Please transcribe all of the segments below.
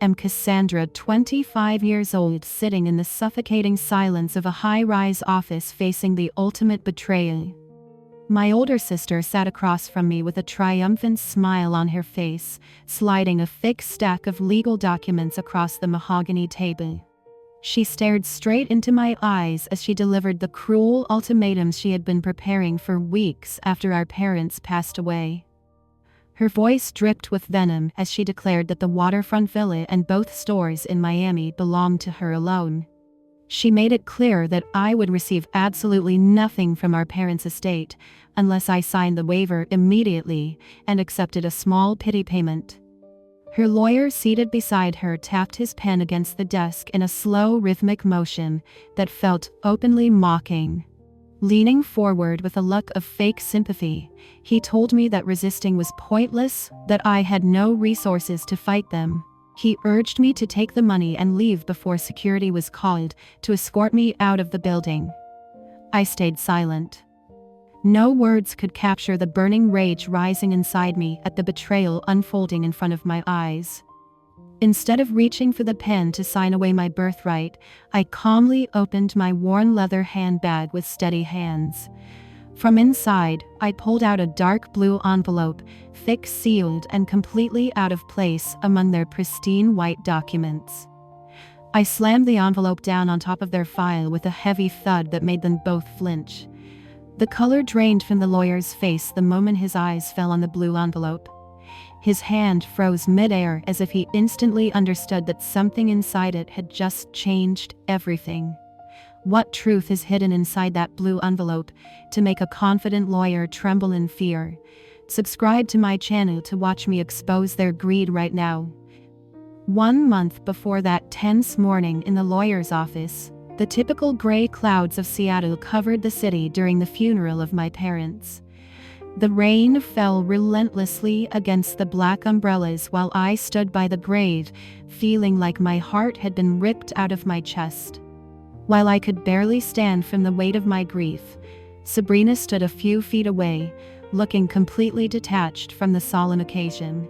am Cassandra, 25 years old, sitting in the suffocating silence of a high-rise office facing the ultimate betrayal. My older sister sat across from me with a triumphant smile on her face, sliding a thick stack of legal documents across the mahogany table. She stared straight into my eyes as she delivered the cruel ultimatums she had been preparing for weeks after our parents passed away. Her voice dripped with venom as she declared that the waterfront villa and both stores in Miami belonged to her alone. She made it clear that I would receive absolutely nothing from our parents' estate unless I signed the waiver immediately and accepted a small pity payment. Her lawyer seated beside her tapped his pen against the desk in a slow, rhythmic motion that felt openly mocking. Leaning forward with a look of fake sympathy, he told me that resisting was pointless, that I had no resources to fight them. He urged me to take the money and leave before security was called to escort me out of the building. I stayed silent. No words could capture the burning rage rising inside me at the betrayal unfolding in front of my eyes. Instead of reaching for the pen to sign away my birthright, I calmly opened my worn leather handbag with steady hands. From inside, I pulled out a dark blue envelope, thick-sealed and completely out of place among their pristine white documents. I slammed the envelope down on top of their file with a heavy thud that made them both flinch. The color drained from the lawyer's face the moment his eyes fell on the blue envelope. His hand froze midair as if he instantly understood that something inside it had just changed everything. What truth is hidden inside that blue envelope to make a confident lawyer tremble in fear? Subscribe to my channel to watch me expose their greed right now. 1 month before that tense morning in the lawyer's office, the typical gray clouds of Seattle covered the city during the funeral of my parents. The rain fell relentlessly against the black umbrellas while I stood by the grave, feeling like my heart had been ripped out of my chest. While I could barely stand from the weight of my grief, Sabrina stood a few feet away, looking completely detached from the solemn occasion.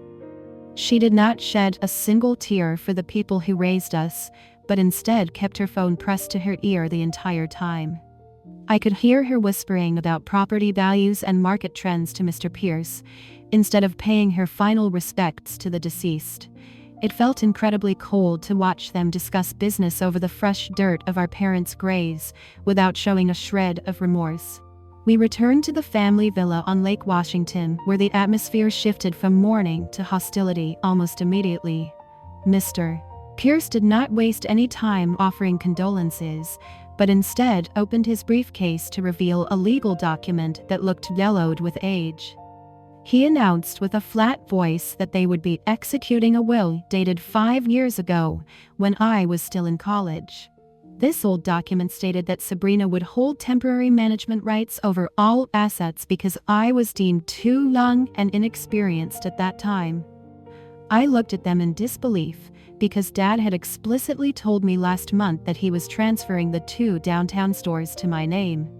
She did not shed a single tear for the people who raised us, but instead kept her phone pressed to her ear the entire time. I could hear her whispering about property values and market trends to Mr. Pierce, instead of paying her final respects to the deceased. It felt incredibly cold to watch them discuss business over the fresh dirt of our parents' graves, without showing a shred of remorse. We returned to the family villa on Lake Washington, where the atmosphere shifted from mourning to hostility almost immediately. Mr. Pierce did not waste any time offering condolences, but instead opened his briefcase to reveal a legal document that looked yellowed with age. He announced with a flat voice that they would be executing a will dated 5 years ago, when I was still in college. This old document stated that Sabrina would hold temporary management rights over all assets because I was deemed too young and inexperienced at that time. I looked at them in disbelief, because Dad had explicitly told me last month that he was transferring the 2 downtown stores to my name.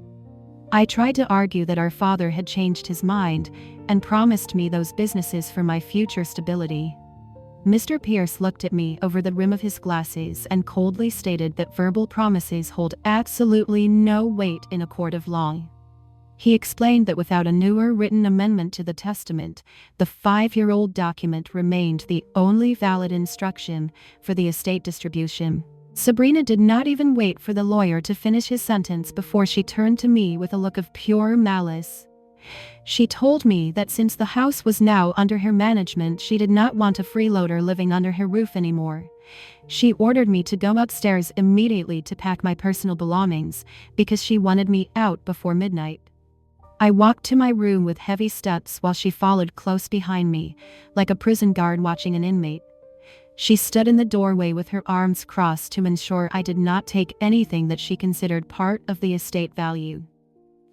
I tried to argue that our father had changed his mind and promised me those businesses for my future stability. Mr. Pierce looked at me over the rim of his glasses and coldly stated that verbal promises hold absolutely no weight in a court of law. He explained that without a newer written amendment to the testament, the 5-year-old document remained the only valid instruction for the estate distribution. Sabrina did not even wait for the lawyer to finish his sentence before she turned to me with a look of pure malice. She told me that since the house was now under her management, she did not want a freeloader living under her roof anymore. She ordered me to go upstairs immediately to pack my personal belongings, because she wanted me out before midnight. I walked to my room with heavy steps while she followed close behind me, like a prison guard watching an inmate. She stood in the doorway with her arms crossed to ensure I did not take anything that she considered part of the estate value.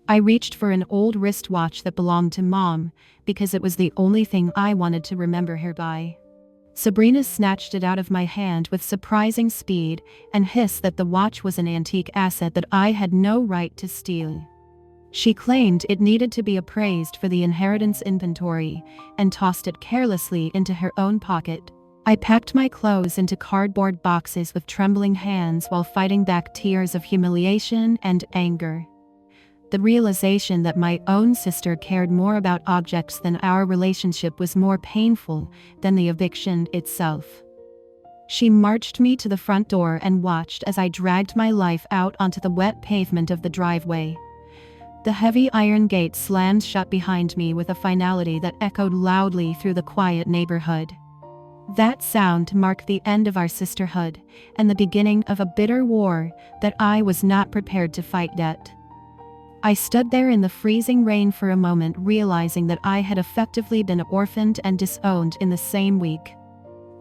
I reached for an old wristwatch that belonged to Mom, because it was the only thing I wanted to remember her by. Sabrina snatched it out of my hand with surprising speed and hissed that the watch was an antique asset that I had no right to steal. She claimed it needed to be appraised for the inheritance inventory and tossed it carelessly into her own pocket. I packed my clothes into cardboard boxes with trembling hands while fighting back tears of humiliation and anger. The realization that my own sister cared more about objects than our relationship was more painful than the eviction itself. She marched me to the front door and watched as I dragged my life out onto the wet pavement of the driveway. The heavy iron gate slammed shut behind me with a finality that echoed loudly through the quiet neighborhood. That sound marked the end of our sisterhood and the beginning of a bitter war that I was not prepared to fight yet. I stood there in the freezing rain for a moment, realizing that I had effectively been orphaned and disowned in the same week.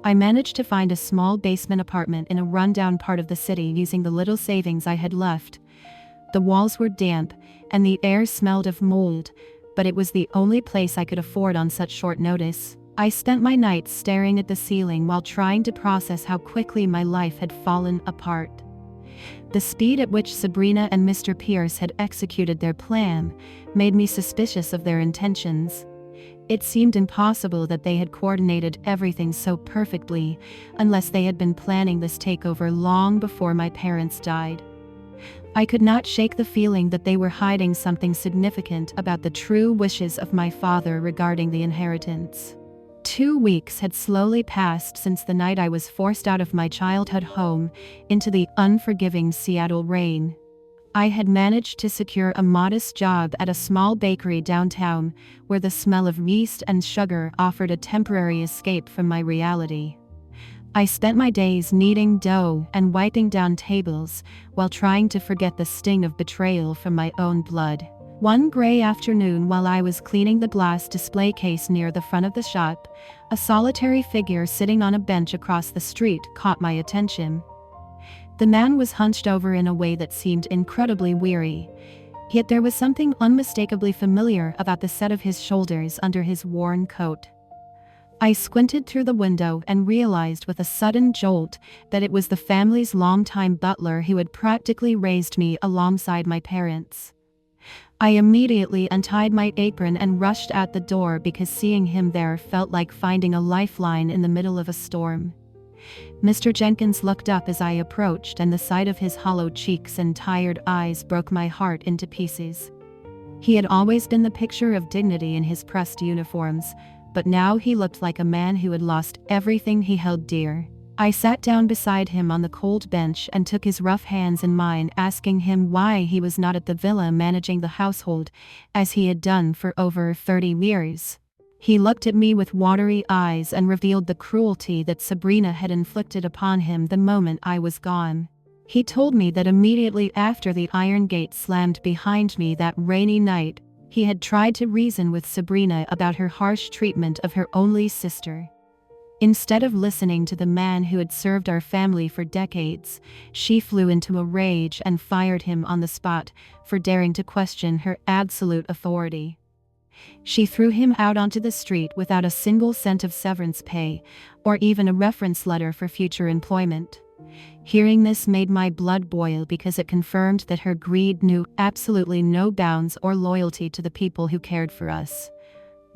I managed to find a small basement apartment in a rundown part of the city using the little savings I had left. The walls were damp, and the air smelled of mold, but it was the only place I could afford on such short notice. I spent my nights staring at the ceiling while trying to process how quickly my life had fallen apart. The speed at which Sabrina and Mr. Pierce had executed their plan made me suspicious of their intentions. It seemed impossible that they had coordinated everything so perfectly, unless they had been planning this takeover long before my parents died. I could not shake the feeling that they were hiding something significant about the true wishes of my father regarding the inheritance. 2 weeks had slowly passed since the night I was forced out of my childhood home into the unforgiving Seattle rain. I had managed to secure a modest job at a small bakery downtown, where the smell of yeast and sugar offered a temporary escape from my reality. I spent my days kneading dough and wiping down tables while trying to forget the sting of betrayal from my own blood. One gray afternoon, while I was cleaning the glass display case near the front of the shop, a solitary figure sitting on a bench across the street caught my attention. The man was hunched over in a way that seemed incredibly weary, yet there was something unmistakably familiar about the set of his shoulders under his worn coat. I squinted through the window and realized with a sudden jolt that it was the family's longtime butler who had practically raised me alongside my parents. I immediately untied my apron and rushed out the door because seeing him there felt like finding a lifeline in the middle of a storm. Mr. Jenkins looked up as I approached, and the sight of his hollow cheeks and tired eyes broke my heart into pieces. He had always been the picture of dignity in his pressed uniforms, but now he looked like a man who had lost everything he held dear. I sat down beside him on the cold bench and took his rough hands in mine, asking him why he was not at the villa managing the household, as he had done for over 30 years. He looked at me with watery eyes and revealed the cruelty that Sabrina had inflicted upon him the moment I was gone. He told me that immediately after the iron gate slammed behind me that rainy night, he had tried to reason with Sabrina about her harsh treatment of her only sister. Instead of listening to the man who had served our family for decades, she flew into a rage and fired him on the spot for daring to question her absolute authority. She threw him out onto the street without a single cent of severance pay, or even a reference letter for future employment. Hearing this made my blood boil because it confirmed that her greed knew absolutely no bounds or loyalty to the people who cared for us.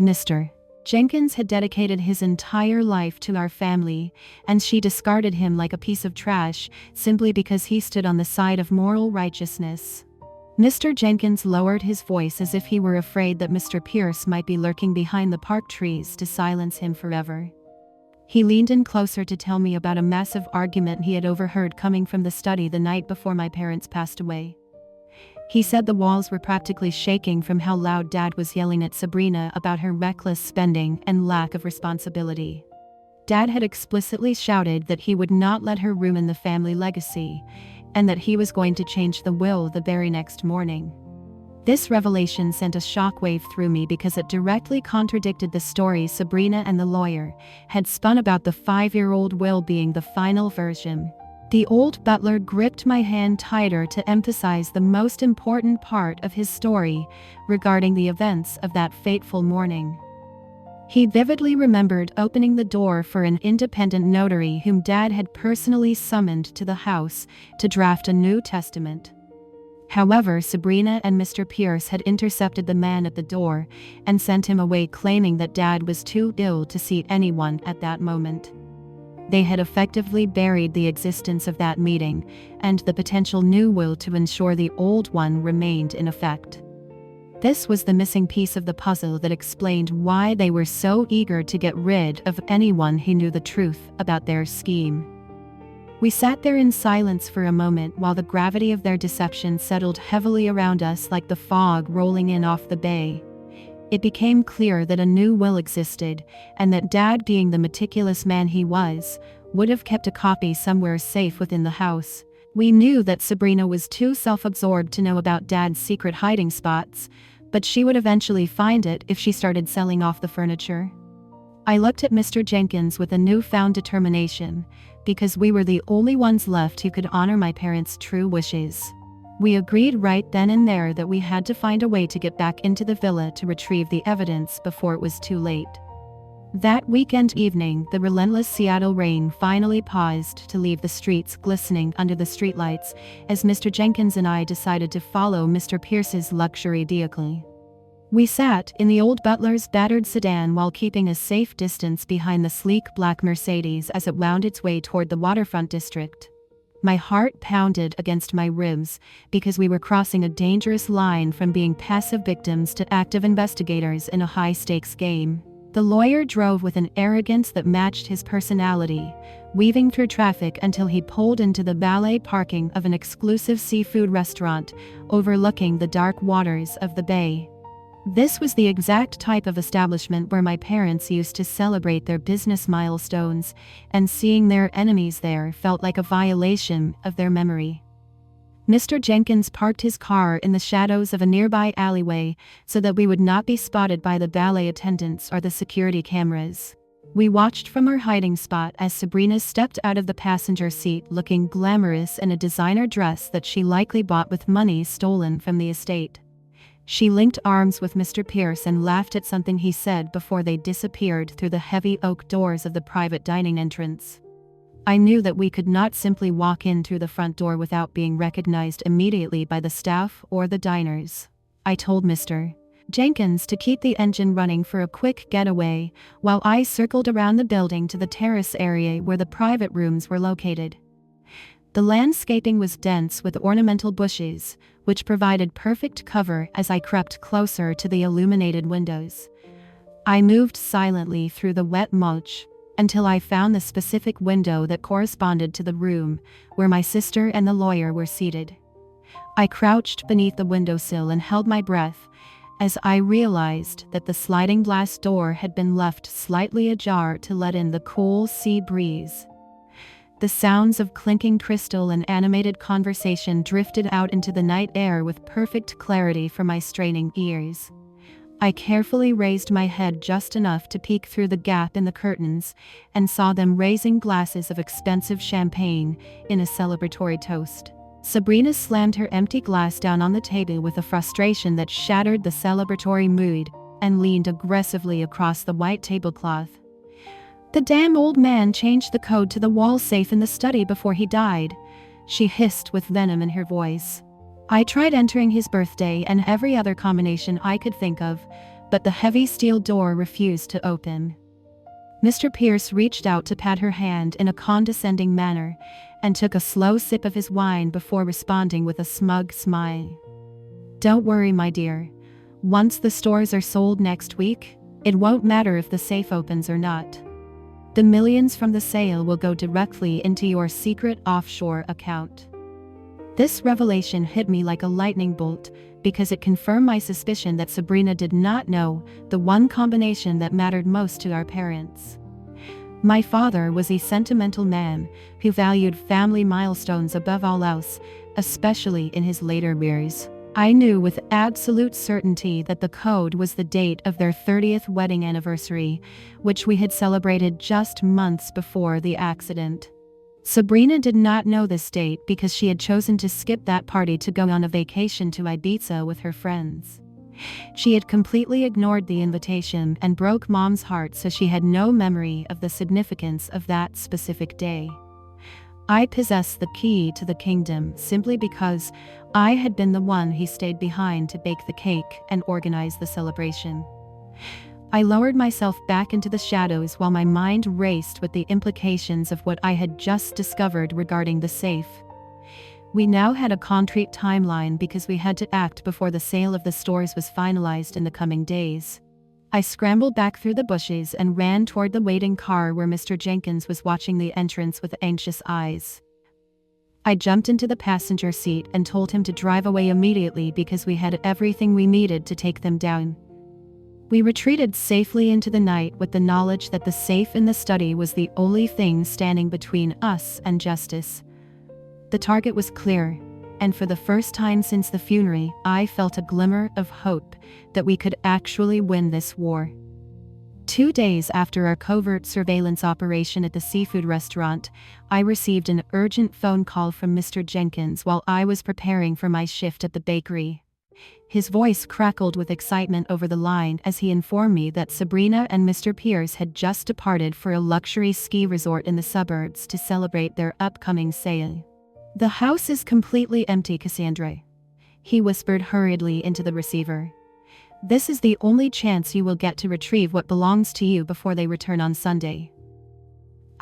Mr. Jenkins had dedicated his entire life to our family, and she discarded him like a piece of trash simply because he stood on the side of moral righteousness. Mr. Jenkins lowered his voice as if he were afraid that Mr. Pierce might be lurking behind the park trees to silence him forever. He leaned in closer to tell me about a massive argument he had overheard coming from the study the night before my parents passed away. He said the walls were practically shaking from how loud Dad was yelling at Sabrina about her reckless spending and lack of responsibility. Dad had explicitly shouted that he would not let her ruin the family legacy, and that he was going to change the will the very next morning. This revelation sent a shockwave through me because it directly contradicted the story Sabrina and the lawyer had spun about the 5-year-old will being the final version. The old butler gripped my hand tighter to emphasize the most important part of his story regarding the events of that fateful morning. He vividly remembered opening the door for an independent notary whom Dad had personally summoned to the house to draft a New Testament. However, Sabrina and Mr. Pierce had intercepted the man at the door and sent him away, claiming that Dad was too ill to see anyone at that moment. They had effectively buried the existence of that meeting and the potential new will to ensure the old one remained in effect. This was the missing piece of the puzzle that explained why they were so eager to get rid of anyone who knew the truth about their scheme. We sat there in silence for a moment while the gravity of their deception settled heavily around us like the fog rolling in off the bay. It became clear that a new will existed, and that Dad, being the meticulous man he was, would have kept a copy somewhere safe within the house. We knew that Sabrina was too self-absorbed to know about Dad's secret hiding spots, but she would eventually find it if she started selling off the furniture. I looked at Mr. Jenkins with a newfound determination, because we were the only ones left who could honor my parents' true wishes. We agreed right then and there that we had to find a way to get back into the villa to retrieve the evidence before it was too late. That weekend evening, the relentless Seattle rain finally paused to leave the streets glistening under the streetlights as Mr. Jenkins and I decided to follow Mr. Pierce's luxury vehicle. We sat in the old butler's battered sedan while keeping a safe distance behind the sleek black Mercedes as it wound its way toward the waterfront district. My heart pounded against my ribs because we were crossing a dangerous line from being passive victims to active investigators in a high-stakes game. The lawyer drove with an arrogance that matched his personality, weaving through traffic until he pulled into the valet parking of an exclusive seafood restaurant overlooking the dark waters of the bay. This was the exact type of establishment where my parents used to celebrate their business milestones, and seeing their enemies there felt like a violation of their memory. Mr. Jenkins parked his car in the shadows of a nearby alleyway so that we would not be spotted by the valet attendants or the security cameras. We watched from our hiding spot as Sabrina stepped out of the passenger seat looking glamorous in a designer dress that she likely bought with money stolen from the estate. She linked arms with Mr. Pierce and laughed at something he said before they disappeared through the heavy oak doors of the private dining entrance. I knew that we could not simply walk in through the front door without being recognized immediately by the staff or the diners. I told Mr. Jenkins to keep the engine running for a quick getaway, while I circled around the building to the terrace area where the private rooms were located. The landscaping was dense with ornamental bushes, which provided perfect cover as I crept closer to the illuminated windows. I moved silently through the wet mulch until I found the specific window that corresponded to the room where my sister and the lawyer were seated. I crouched beneath the windowsill and held my breath as I realized that the sliding glass door had been left slightly ajar to let in the cool sea breeze. The sounds of clinking crystal and animated conversation drifted out into the night air with perfect clarity for my straining ears. I carefully raised my head just enough to peek through the gap in the curtains and saw them raising glasses of expensive champagne in a celebratory toast. Sabrina slammed her empty glass down on the table with a frustration that shattered the celebratory mood and leaned aggressively across the white tablecloth. "The damn old man changed the code to the wall safe in the study before he died," she hissed with venom in her voice. I tried entering his birthday and every other combination I could think of, but the heavy steel door refused to open. Mr. Pierce reached out to pat her hand in a condescending manner and took a slow sip of his wine before responding with a smug smile. "Don't worry, my dear. Once the stores are sold next week, it won't matter if the safe opens or not. The millions from the sale will go directly into your secret offshore account." This revelation hit me like a lightning bolt because it confirmed my suspicion that Sabrina did not know the one combination that mattered most to our parents. My father was a sentimental man who valued family milestones above all else, especially in his later years. I knew with absolute certainty that the code was the date of their 30th wedding anniversary, which we had celebrated just months before the accident. Sabrina did not know this date because she had chosen to skip that party to go on a vacation to Ibiza with her friends. She had completely ignored the invitation and broke Mom's heart, so she had no memory of the significance of that specific day. I possessed the key to the kingdom simply because I had been the one who stayed behind to bake the cake and organize the celebration. I lowered myself back into the shadows while my mind raced with the implications of what I had just discovered regarding the safe. We now had a concrete timeline because we had to act before the sale of the stores was finalized in the coming days. I scrambled back through the bushes and ran toward the waiting car where Mr. Jenkins was watching the entrance with anxious eyes. I jumped into the passenger seat and told him to drive away immediately because we had everything we needed to take them down. We retreated safely into the night with the knowledge that the safe in the study was the only thing standing between us and justice. The target was clear, and for the first time since the funeral, I felt a glimmer of hope that we could actually win this war. 2 days after our covert surveillance operation at the seafood restaurant, I received an urgent phone call from Mr. Jenkins while I was preparing for my shift at the bakery. His voice crackled with excitement over the line as he informed me that Sabrina and Mr. Pierce had just departed for a luxury ski resort in the suburbs to celebrate their upcoming sale. "The house is completely empty, Cassandra," he whispered hurriedly into the receiver. "This is the only chance you will get to retrieve what belongs to you before they return on Sunday."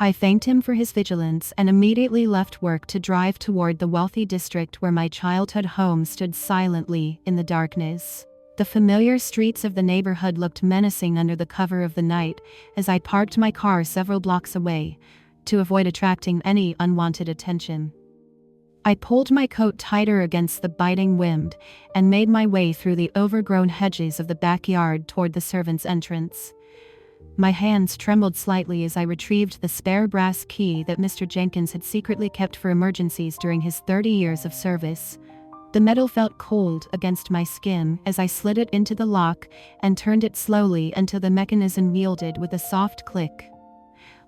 I thanked him for his vigilance and immediately left work to drive toward the wealthy district where my childhood home stood silently in the darkness. The familiar streets of the neighborhood looked menacing under the cover of the night as I parked my car several blocks away to avoid attracting any unwanted attention. I pulled my coat tighter against the biting wind and made my way through the overgrown hedges of the backyard toward the servants' entrance. My hands trembled slightly as I retrieved the spare brass key that Mr. Jenkins had secretly kept for emergencies during his 30 years of service. The metal felt cold against my skin as I slid it into the lock and turned it slowly until the mechanism yielded with a soft click.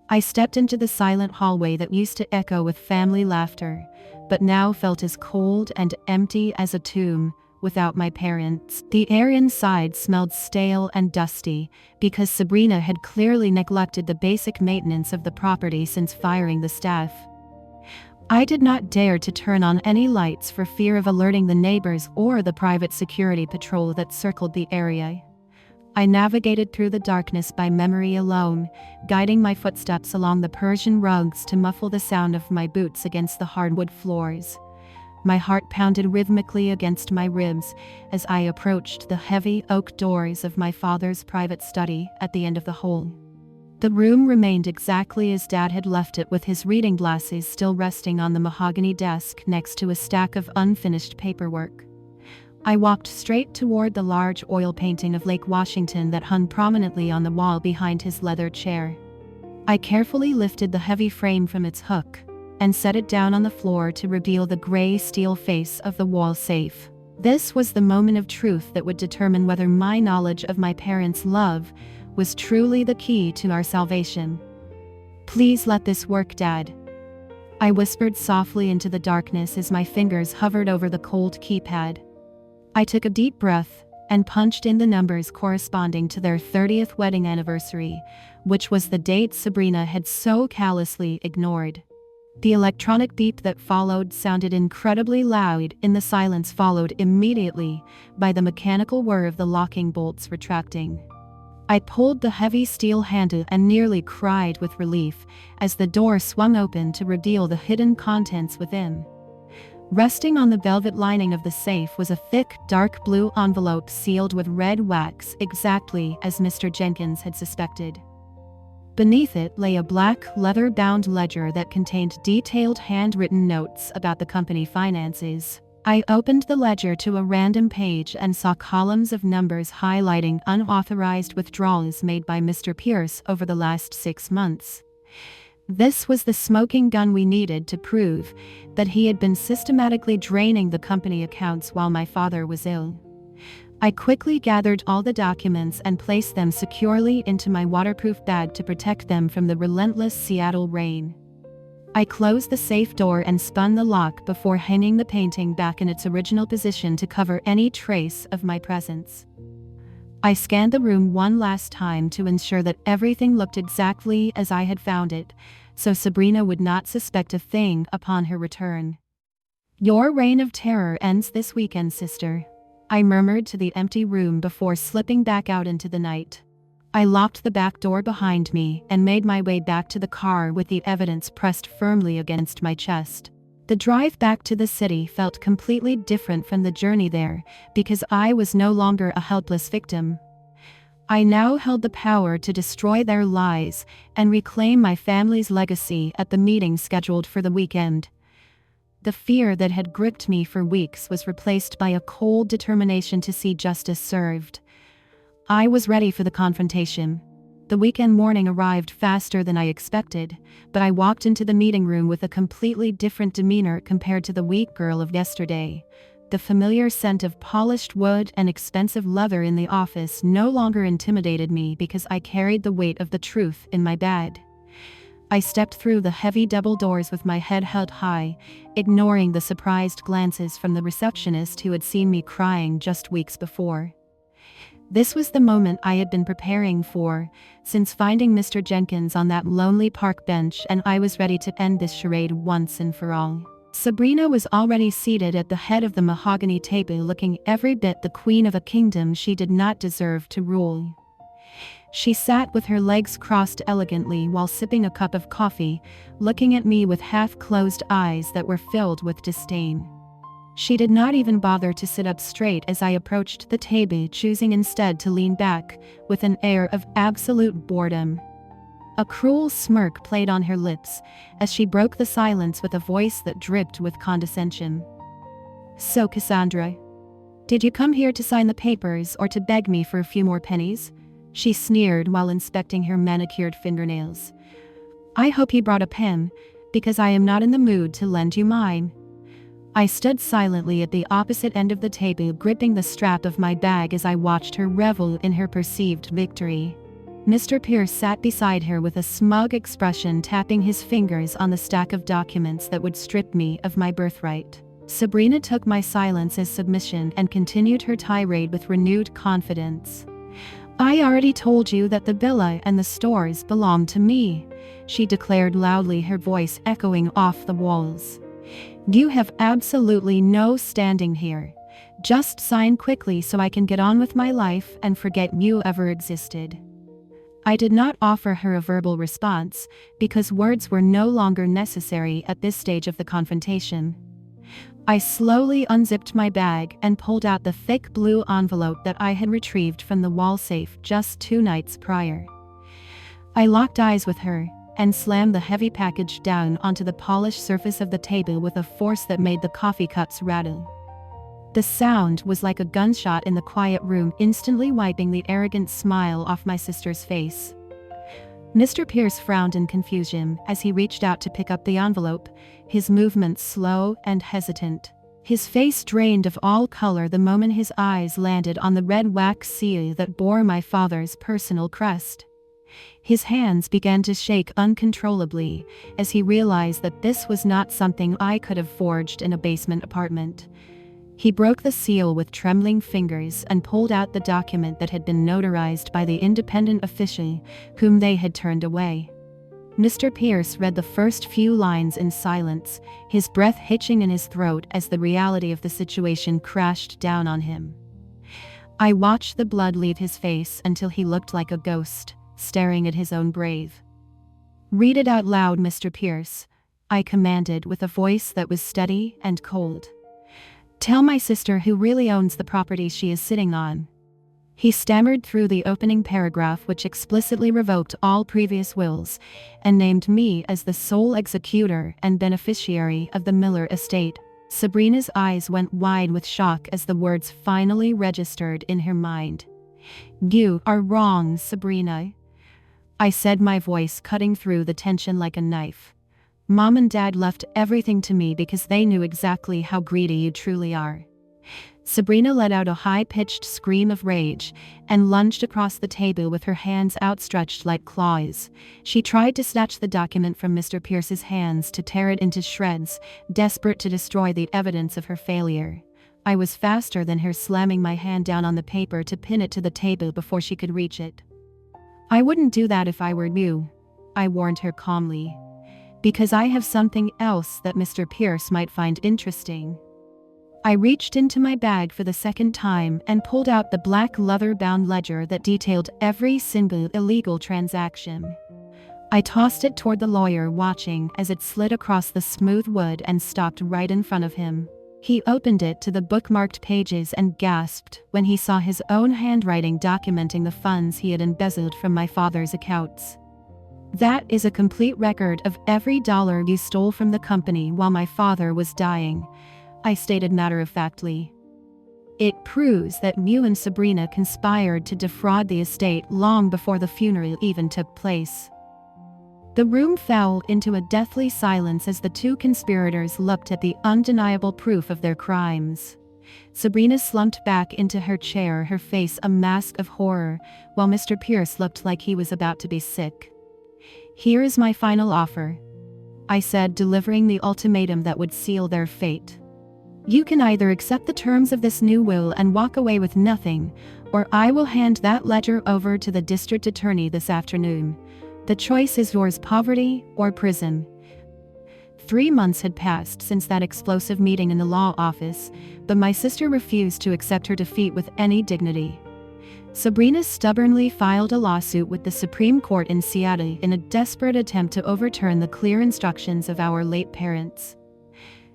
I stepped into the silent hallway that used to echo with family laughter, but now felt as cold and empty as a tomb without my parents. The air inside smelled stale and dusty because Sabrina had clearly neglected the basic maintenance of the property since firing the staff. I did not dare to turn on any lights for fear of alerting the neighbors or the private security patrol that circled the area. I navigated through the darkness by memory alone, guiding my footsteps along the Persian rugs to muffle the sound of my boots against the hardwood floors. My heart pounded rhythmically against my ribs as I approached the heavy oak doors of my father's private study at the end of the hall. The room remained exactly as Dad had left it, with his reading glasses still resting on the mahogany desk next to a stack of unfinished paperwork. I walked straight toward the large oil painting of Lake Washington that hung prominently on the wall behind his leather chair. I carefully lifted the heavy frame from its hook and set it down on the floor to reveal the gray steel face of the wall safe. This was the moment of truth that would determine whether my knowledge of my parents' love was truly the key to our salvation. "Please let this work, Dad," I whispered softly into the darkness as my fingers hovered over the cold keypad. I took a deep breath and punched in the numbers corresponding to their 30th wedding anniversary, which was the date Sabrina had so callously ignored. The electronic beep that followed sounded incredibly loud in the silence, followed immediately by the mechanical whir of the locking bolts retracting. I pulled the heavy steel handle and nearly cried with relief as the door swung open to reveal the hidden contents within. Resting on the velvet lining of the safe was a thick, dark blue envelope sealed with red wax, exactly as Mr. Jenkins had suspected. Beneath it lay a black, leather-bound ledger that contained detailed handwritten notes about the company finances. I opened the ledger to a random page and saw columns of numbers highlighting unauthorized withdrawals made by Mr. Pierce over the last 6 months. This was the smoking gun we needed to prove that he had been systematically draining the company accounts while my father was ill. I quickly gathered all the documents and placed them securely into my waterproof bag to protect them from the relentless Seattle rain. I closed the safe door and spun the lock before hanging the painting back in its original position to cover any trace of my presence. I scanned the room one last time to ensure that everything looked exactly as I had found it, so Sabrina would not suspect a thing upon her return. "Your reign of terror ends this weekend, sister," I murmured to the empty room before slipping back out into the night. I locked the back door behind me and made my way back to the car with the evidence pressed firmly against my chest. The drive back to the city felt completely different from the journey there, because I was no longer a helpless victim. I now held the power to destroy their lies and reclaim my family's legacy at the meeting scheduled for the weekend. The fear that had gripped me for weeks was replaced by a cold determination to see justice served. I was ready for the confrontation. The weekend morning arrived faster than I expected, but I walked into the meeting room with a completely different demeanor compared to the weak girl of yesterday. The familiar scent of polished wood and expensive leather in the office no longer intimidated me because I carried the weight of the truth in my bed. I stepped through the heavy double doors with my head held high, ignoring the surprised glances from the receptionist who had seen me crying just weeks before. This was the moment I had been preparing for, since finding Mr. Jenkins on that lonely park bench, and I was ready to end this charade once and for all. Sabrina was already seated at the head of the mahogany table, looking every bit the queen of a kingdom she did not deserve to rule. She sat with her legs crossed elegantly while sipping a cup of coffee, looking at me with half-closed eyes that were filled with disdain. She did not even bother to sit up straight as I approached the table, choosing instead to lean back, with an air of absolute boredom. A cruel smirk played on her lips, as she broke the silence with a voice that dripped with condescension. "So, Cassandra, did you come here to sign the papers or to beg me for a few more pennies?" She sneered while inspecting her manicured fingernails. "I hope you brought a pen, because I am not in the mood to lend you mine." I stood silently at the opposite end of the table, gripping the strap of my bag as I watched her revel in her perceived victory. Mr. Pierce sat beside her with a smug expression, tapping his fingers on the stack of documents that would strip me of my birthright. Sabrina took my silence as submission and continued her tirade with renewed confidence. "I already told you that the villa and the stores belong to me," she declared loudly, her voice echoing off the walls. "You have absolutely no standing here. Just sign quickly so I can get on with my life and forget you ever existed." I did not offer her a verbal response, because words were no longer necessary at this stage of the confrontation. I slowly unzipped my bag and pulled out the thick blue envelope that I had retrieved from the wall safe just 2 nights prior. I locked eyes with her and slammed the heavy package down onto the polished surface of the table with a force that made the coffee cups rattle. The sound was like a gunshot in the quiet room, instantly wiping the arrogant smile off my sister's face. Mr. Pierce frowned in confusion as he reached out to pick up the envelope, his movements slow and hesitant. His face drained of all color the moment his eyes landed on the red wax seal that bore my father's personal crest. His hands began to shake uncontrollably as he realized that this was not something I could have forged in a basement apartment. He broke the seal with trembling fingers and pulled out the document that had been notarized by the independent official whom they had turned away. Mr. Pierce read the first few lines in silence, his breath hitching in his throat as the reality of the situation crashed down on him. I watched the blood leave his face until he looked like a ghost, staring at his own grave. "Read it out loud, Mr. Pierce," I commanded with a voice that was steady and cold. "Tell my sister who really owns the property she is sitting on." He stammered through the opening paragraph, which explicitly revoked all previous wills and named me as the sole executor and beneficiary of the Miller estate. Sabrina's eyes went wide with shock as the words finally registered in her mind. "You are wrong, Sabrina," I said, my voice cutting through the tension like a knife. "Mom and Dad left everything to me because they knew exactly how greedy you truly are." Sabrina let out a high-pitched scream of rage and lunged across the table with her hands outstretched like claws. She tried to snatch the document from Mr. Pierce's hands to tear it into shreds, desperate to destroy the evidence of her failure. I was faster than her, slamming my hand down on the paper to pin it to the table before she could reach it. "I wouldn't do that if I were you," I warned her calmly, "because I have something else that Mr. Pierce might find interesting." I reached into my bag for the second time and pulled out the black leather-bound ledger that detailed every single illegal transaction. I tossed it toward the lawyer, watching as it slid across the smooth wood and stopped right in front of him. He opened it to the bookmarked pages and gasped when he saw his own handwriting documenting the funds he had embezzled from my father's accounts. "That is a complete record of every dollar you stole from the company while my father was dying," I stated matter-of-factly. "It proves that you and Sabrina conspired to defraud the estate long before the funeral even took place." The room fell into a deathly silence as the two conspirators looked at the undeniable proof of their crimes. Sabrina slumped back into her chair, her face a mask of horror, while Mr. Pierce looked like he was about to be sick. "Here is my final offer," I said, delivering the ultimatum that would seal their fate. "You can either accept the terms of this new will and walk away with nothing, or I will hand that ledger over to the district attorney this afternoon. The choice is yours: poverty or prison." 3 months had passed since that explosive meeting in the law office, but my sister refused to accept her defeat with any dignity. Sabrina stubbornly filed a lawsuit with the Supreme Court in Seattle in a desperate attempt to overturn the clear instructions of our late parents.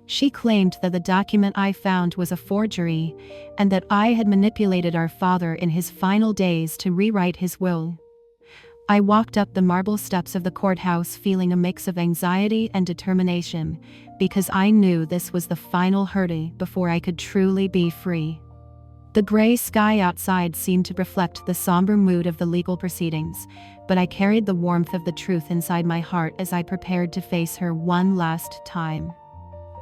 She claimed that the document I found was a forgery, and that I had manipulated our father in his final days to rewrite his will. I walked up the marble steps of the courthouse feeling a mix of anxiety and determination, because I knew this was the final hurdle before I could truly be free. The gray sky outside seemed to reflect the somber mood of the legal proceedings, but I carried the warmth of the truth inside my heart as I prepared to face her one last time.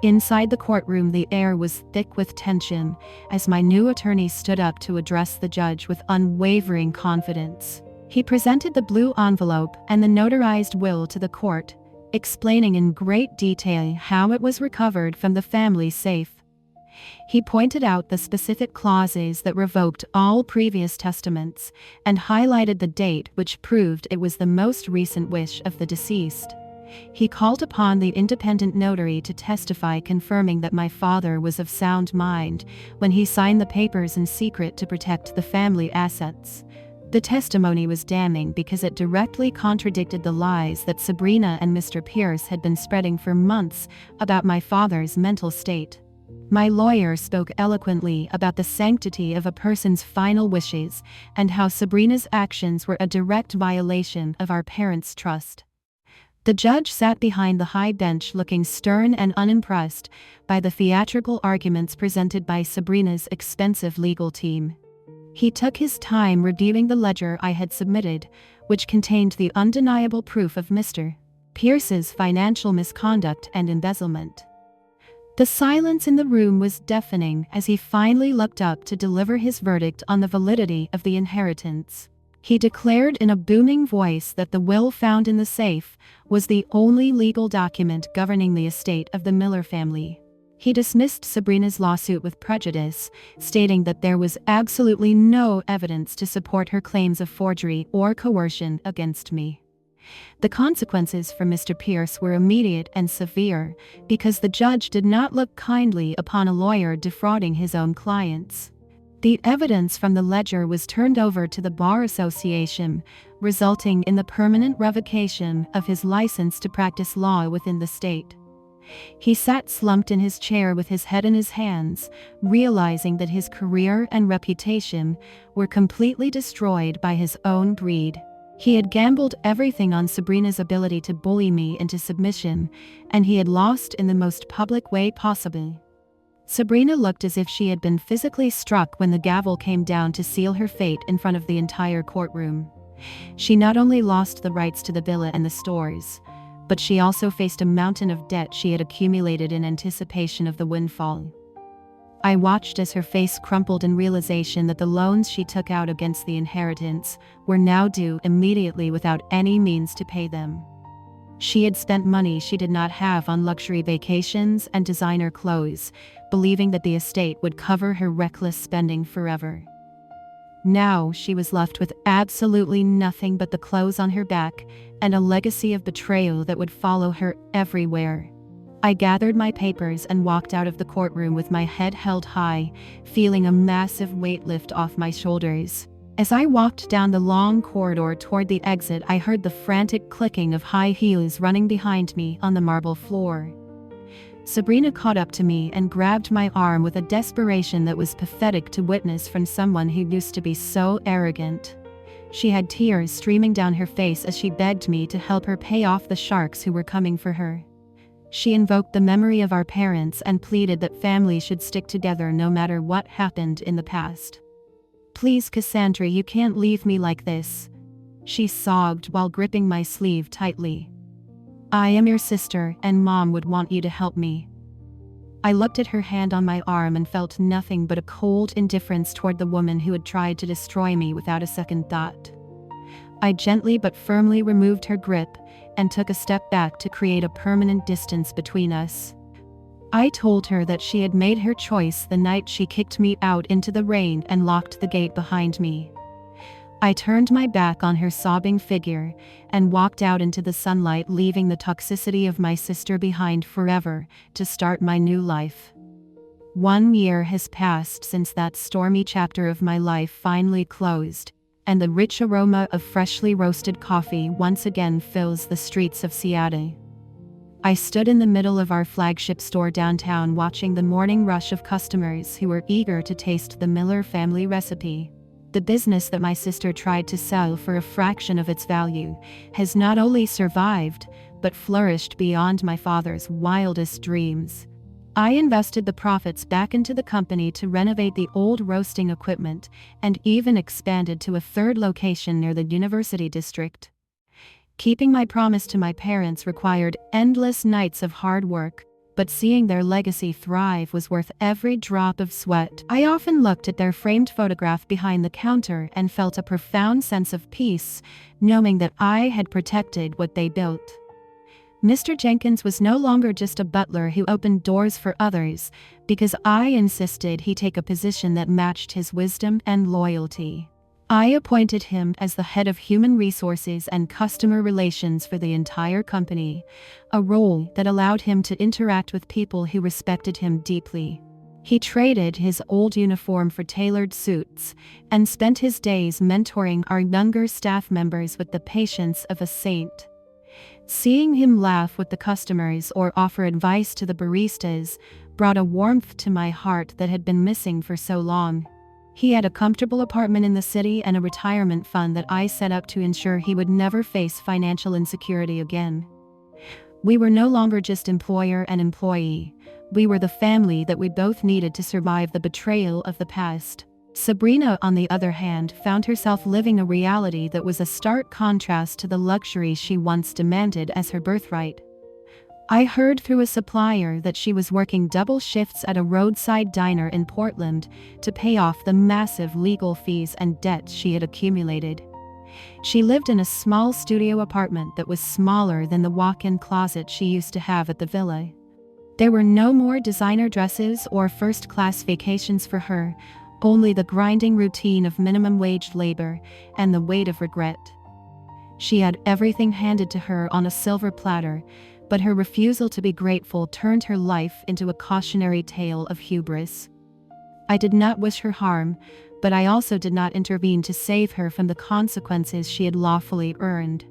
Inside the courtroom, the air was thick with tension as my new attorney stood up to address the judge with unwavering confidence. He presented the blue envelope and the notarized will to the court, explaining in great detail how it was recovered from the family safe. He pointed out the specific clauses that revoked all previous testaments and highlighted the date, which proved it was the most recent wish of the deceased. He called upon the independent notary to testify, confirming that my father was of sound mind when he signed the papers in secret to protect the family assets. The testimony was damning because it directly contradicted the lies that Sabrina and Mr. Pierce had been spreading for months about my father's mental state. My lawyer spoke eloquently about the sanctity of a person's final wishes and how Sabrina's actions were a direct violation of our parents' trust. The judge sat behind the high bench, looking stern and unimpressed by the theatrical arguments presented by Sabrina's expensive legal team. He took his time reviewing the ledger I had submitted, which contained the undeniable proof of Mr. Pierce's financial misconduct and embezzlement. The silence in the room was deafening as he finally looked up to deliver his verdict on the validity of the inheritance. He declared in a booming voice that the will found in the safe was the only legal document governing the estate of the Miller family. He dismissed Sabrina's lawsuit with prejudice, stating that there was absolutely no evidence to support her claims of forgery or coercion against me. The consequences for Mr. Pierce were immediate and severe, because the judge did not look kindly upon a lawyer defrauding his own clients. The evidence from the ledger was turned over to the Bar Association, resulting in the permanent revocation of his license to practice law within the state. He sat slumped in his chair with his head in his hands, realizing that his career and reputation were completely destroyed by his own greed. He had gambled everything on Sabrina's ability to bully me into submission, and he had lost in the most public way possible. Sabrina looked as if she had been physically struck when the gavel came down to seal her fate in front of the entire courtroom. She not only lost the rights to the villa and the stores, but she also faced a mountain of debt she had accumulated in anticipation of the windfall. I watched as her face crumpled in realization that the loans she took out against the inheritance were now due immediately without any means to pay them. She had spent money she did not have on luxury vacations and designer clothes, believing that the estate would cover her reckless spending forever. Now she was left with absolutely nothing but the clothes on her back and a legacy of betrayal that would follow her everywhere. I gathered my papers and walked out of the courtroom with my head held high, feeling a massive weight lift off my shoulders. As I walked down the long corridor toward the exit, I heard the frantic clicking of high heels running behind me on the marble floor. Sabrina caught up to me and grabbed my arm with a desperation that was pathetic to witness from someone who used to be so arrogant. She had tears streaming down her face as she begged me to help her pay off the sharks who were coming for her. She invoked the memory of our parents and pleaded that family should stick together no matter what happened in the past. "Please, Cassandra, you can't leave me like this," she sobbed while gripping my sleeve tightly. "I am your sister, and Mom would want you to help me." I looked at her hand on my arm and felt nothing but a cold indifference toward the woman who had tried to destroy me without a second thought. I gently but firmly removed her grip and took a step back to create a permanent distance between us. I told her that she had made her choice the night she kicked me out into the rain and locked the gate behind me. I turned my back on her sobbing figure and walked out into the sunlight, leaving the toxicity of my sister behind forever to start my new life. 1 year has passed since that stormy chapter of my life finally closed, and the rich aroma of freshly roasted coffee once again fills the streets of Seattle. I stood in the middle of our flagship store downtown, watching the morning rush of customers who were eager to taste the Miller family recipe. The business that my sister tried to sell for a fraction of its value has not only survived, but flourished beyond my father's wildest dreams. I invested the profits back into the company to renovate the old roasting equipment and even expanded to a third location near the University District. Keeping my promise to my parents required endless nights of hard work, but seeing their legacy thrive was worth every drop of sweat. I often looked at their framed photograph behind the counter and felt a profound sense of peace, knowing that I had protected what they built. Mr. Jenkins was no longer just a butler who opened doors for others, because I insisted he take a position that matched his wisdom and loyalty. I appointed him as the head of human resources and customer relations for the entire company, a role that allowed him to interact with people who respected him deeply. He traded his old uniform for tailored suits and spent his days mentoring our younger staff members with the patience of a saint. Seeing him laugh with the customers or offer advice to the baristas brought a warmth to my heart that had been missing for so long. He had a comfortable apartment in the city and a retirement fund that I set up to ensure he would never face financial insecurity again. We were no longer just employer and employee. We were the family that we both needed to survive the betrayal of the past. Sabrina, on the other hand, found herself living a reality that was a stark contrast to the luxury she once demanded as her birthright. I heard through a supplier that she was working double shifts at a roadside diner in Portland to pay off the massive legal fees and debts she had accumulated. She lived in a small studio apartment that was smaller than the walk-in closet she used to have at the villa. There were no more designer dresses or first-class vacations for her, only the grinding routine of minimum-wage labor and the weight of regret. She had everything handed to her on a silver platter, but her refusal to be grateful turned her life into a cautionary tale of hubris. I did not wish her harm, but I also did not intervene to save her from the consequences she had lawfully earned.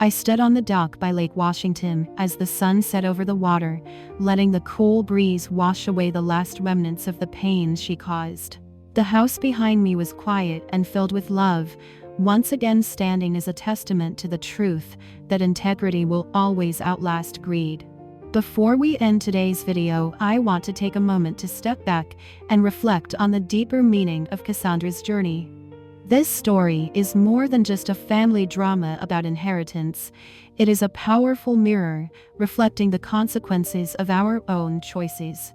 I stood on the dock by Lake Washington as the sun set over the water, letting the cool breeze wash away the last remnants of the pain she caused. The house behind me was quiet and filled with love, once again standing as a testament to the truth that integrity will always outlast greed. Before we end today's video, I want to take a moment to step back and reflect on the deeper meaning of Cassandra's journey. This story is more than just a family drama about inheritance. It is a powerful mirror reflecting the consequences of our own choices.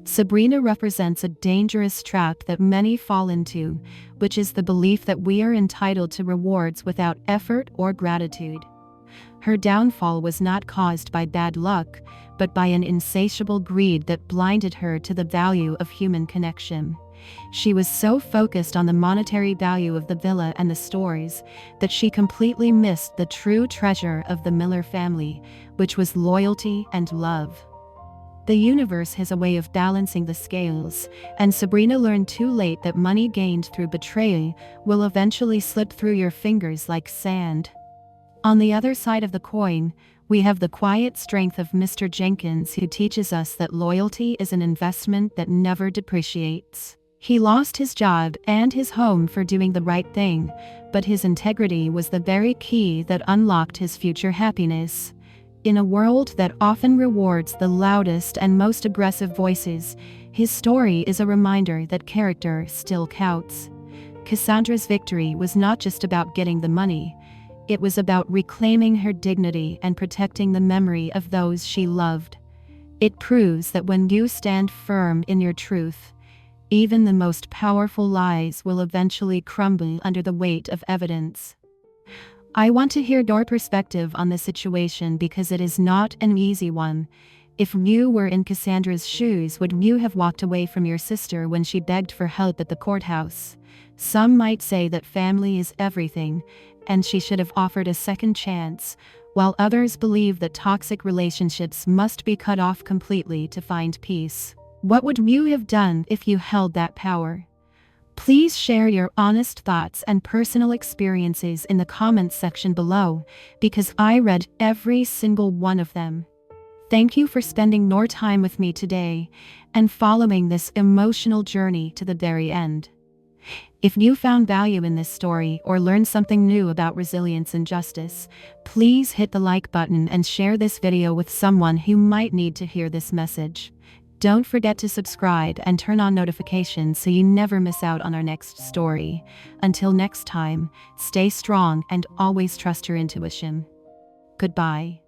Sabrina represents a dangerous trap that many fall into, which is the belief that we are entitled to rewards without effort or gratitude. Her downfall was not caused by bad luck, but by an insatiable greed that blinded her to the value of human connection. She was so focused on the monetary value of the villa and the stores that she completely missed the true treasure of the Miller family, which was loyalty and love. The universe has a way of balancing the scales, and Sabrina learned too late that money gained through betrayal will eventually slip through your fingers like sand. On the other side of the coin, we have the quiet strength of Mr. Jenkins, who teaches us that loyalty is an investment that never depreciates. He lost his job and his home for doing the right thing, but his integrity was the very key that unlocked his future happiness. In a world that often rewards the loudest and most aggressive voices, his story is a reminder that character still counts. Cassandra's victory was not just about getting the money. It was about reclaiming her dignity and protecting the memory of those she loved. It proves that when you stand firm in your truth, even the most powerful lies will eventually crumble under the weight of evidence. I want to hear your perspective on the situation because it is not an easy one. If you were in Cassandra's shoes, would you have walked away from your sister when she begged for help at the courthouse? Some might say that family is everything, and she should have offered a second chance, while others believe that toxic relationships must be cut off completely to find peace. What would you have done if you held that power? Please share your honest thoughts and personal experiences in the comments section below, because I read every single one of them. Thank you for spending your time with me today and following this emotional journey to the very end. If you found value in this story or learned something new about resilience and justice, please hit the like button and share this video with someone who might need to hear this message. Don't forget to subscribe and turn on notifications so you never miss out on our next story. Until next time, stay strong and always trust your intuition. Goodbye.